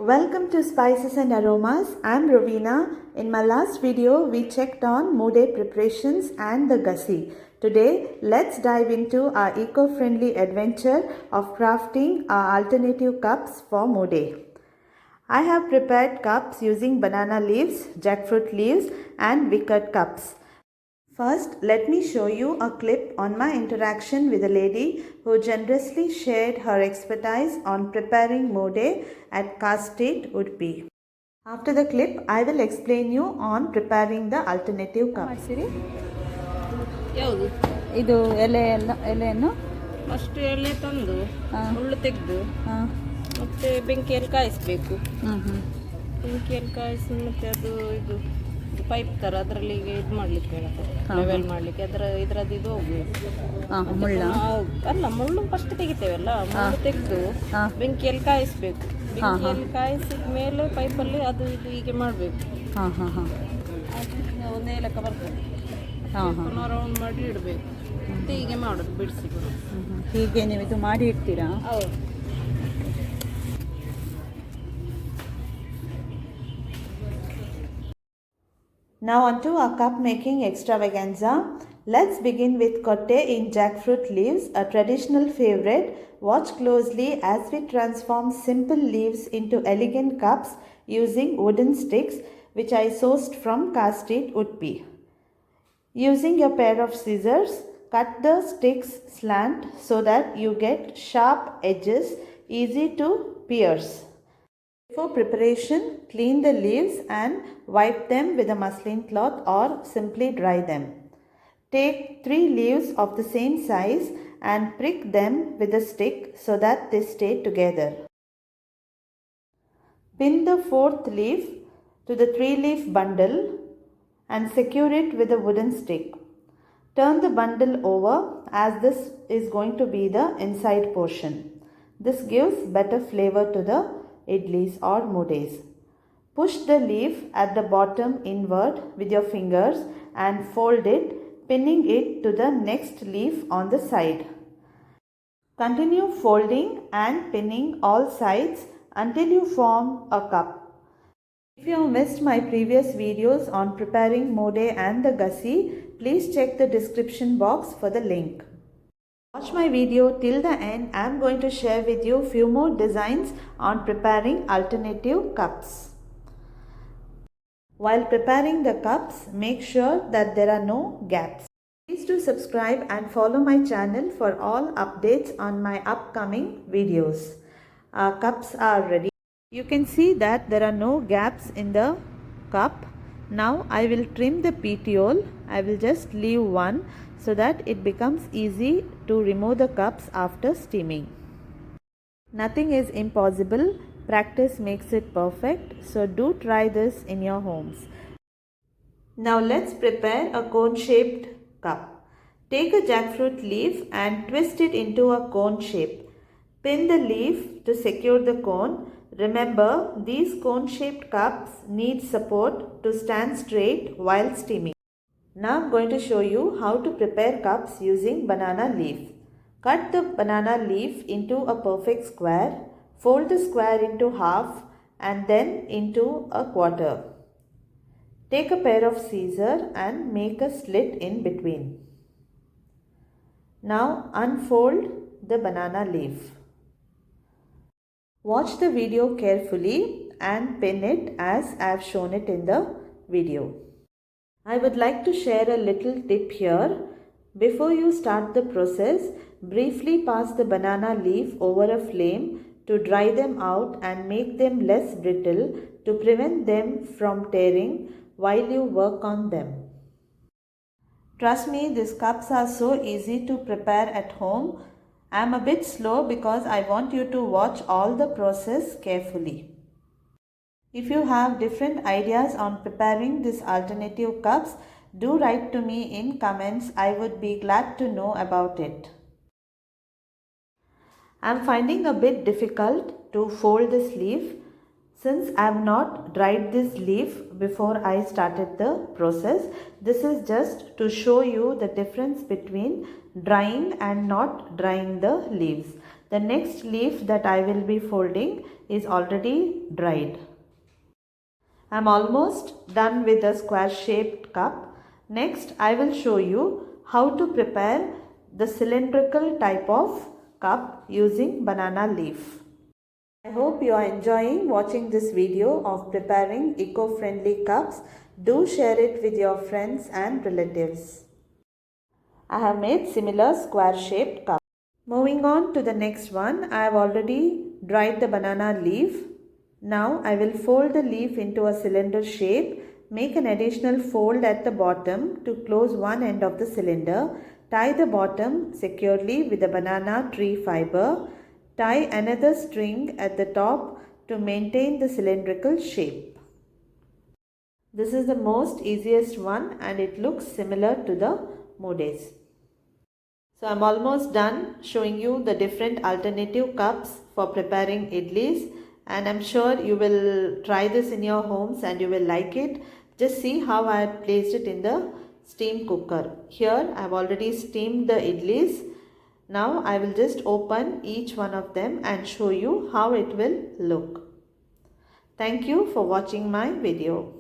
Welcome to Spices and Aromas. I'm Rovina. In my last video, we checked on Moode preparations and the gussie. Today, let's dive into our eco-friendly adventure of crafting our alternative cups for Moode. I have prepared cups using banana leaves, jackfruit leaves and wicker cups. First, let me show you a clip on my interaction with a lady who generously shared her expertise on preparing Moode at Kotte, Udupi. After the clip, I will explain you on preparing the alternative cup. ಯಾವುದು ಇದು ಎಲೆಯನ್ನು first ಎಲೆ ತಂದು ಮುಳ್ಳು ತೆಗೆದು ಮತ್ತೆ ಬೆಂಕಿಯಲ್ಲಿ ಕಾಯಿಸಬೇಕು. ಬೆಂಕಿಯಲ್ಲಿ ಕಾಯಿಸಿ ಮತ್ತೆ ಅದು ಇದು ಪೈಪ್ ಥರ ಅದರಲ್ಲಿ ಇದು ಮಾಡಲಿಕ್ಕೆ ಲೆವೆಲ್ ಮಾಡಲಿಕ್ಕೆ ಇದರದ್ದು ಇದು ಹೋಗಬೇಕು. ಅಲ್ಲ ಮುಳ್ಳು ಫಸ್ಟ್ ತೆಗಿತೇವಲ್ಲ, ಮುಳ್ಳು ತೆಗೆದು ಬೆಂಕಿಯಲ್ಲಿ ಕಾಯಿಸಬೇಕು. ಬೆಂಕಿಯಲ್ಲಿ ಕಾಯಿಸಿದ ಮೇಲೆ ಪೈಪಲ್ಲಿ ಅದು ಇದು ಹೀಗೆ ಮಾಡಬೇಕು. ಒಂದು ಏಲಕ್ಕ ಬರ್ತದೆ, ರೌಂಡ್ ಮಾಡಿ ಇಡಬೇಕು. ಮತ್ತೆ ಹೀಗೆ ಮಾಡೋದು, ಬಿಡಿಸಿ ಹೀಗೆ ನೀವು ಇದು ಮಾಡಿ ಇಡ್ತೀರಾ? ಹೌದು. Now onto our cup making extravaganza. Let's begin with Kotte in jackfruit leaves, a traditional favorite. Watch closely as we transform simple leaves into elegant cups using wooden sticks which I sourced from Kotte, Udupi. Using your pair of scissors, cut the sticks slant so that you get sharp edges easy to pierce. For preparation, clean the leaves and wipe them with a muslin cloth or simply dry them. Take 3 leaves of the same size and prick them with a stick so that they stay together. Pin the 4th leaf to the 3-leaf bundle and secure it with a wooden stick. Turn the bundle over as this is going to be the inside portion. This gives better flavor to the idlis or moodes. Push the leaf at the bottom inward with your fingers and fold it, pinning it to the next leaf on the side. Continue folding and pinning all sides until you form a cup. If you have missed my previous videos on preparing Moode and the gussie, please check the description box for the link. Watch my video till the end. I am going to share with you few more designs on preparing alternative cups. While preparing the cups, make sure that there are no gaps. Please do subscribe and follow my channel for all updates on my upcoming videos. Our cups are ready. You can see that there are no gaps in the cup. Now I will trim the petiole. I will just leave one so that it becomes easy to remove the cups after steaming. Nothing is impossible. Practice makes it perfect. So do try this in your homes. Now let's prepare a cone-shaped cup. Take a jackfruit leaf and twist it into a cone shape. Pin the leaf to secure the cone. Remember, these cone-shaped cups need support to stand straight while steaming. Now I am going to show you how to prepare cups using banana leaf. Cut the banana leaf into a perfect square. Fold the square into half and then into a quarter. Take a pair of scissors and make a slit in between. Now unfold the banana leaf. Watch the video carefully and pin it as I have shown it in the video. I would like to share a little tip here. Before you start the process, briefly pass the banana leaf over a flame to dry them out and make them less brittle to prevent them from tearing while you work on them. Trust me, these cups are so easy to prepare at home. I am a bit slow because I want you to watch all the process carefully. If you have different ideas on preparing these alternative cups, do write to me in comments. I would be glad to know about it. I am finding a bit difficult to fold this leaf since I have not dried this leaf before I started the process. This is just to show you the difference between drying and not drying the leaves. The next leaf that I will be folding is already dried. I am almost done with the square shaped cup. Next, I will show you how to prepare the cylindrical type of cup using banana leaf. I hope you are enjoying watching this video of preparing eco-friendly cups. Do share it with your friends and relatives. I have made similar square shaped cups. Moving on to the next one, I have already dried the banana leaf. Now I will fold the leaf into a cylinder shape. Make an additional fold at the bottom to close one end of the cylinder. Tie the bottom securely with a banana tree fiber. Tie another string at the top to maintain the cylindrical shape. This is the most easiest one and it looks similar to the Moode. So I'm almost done showing you the different alternative cups for preparing idlis, and I'm sure you will try this in your homes and you will like it. Just see how I had placed it in the steam cooker. Here I've already steamed the idlis. Now I will just open each one of them and show you how it will look. Thank you for watching my video.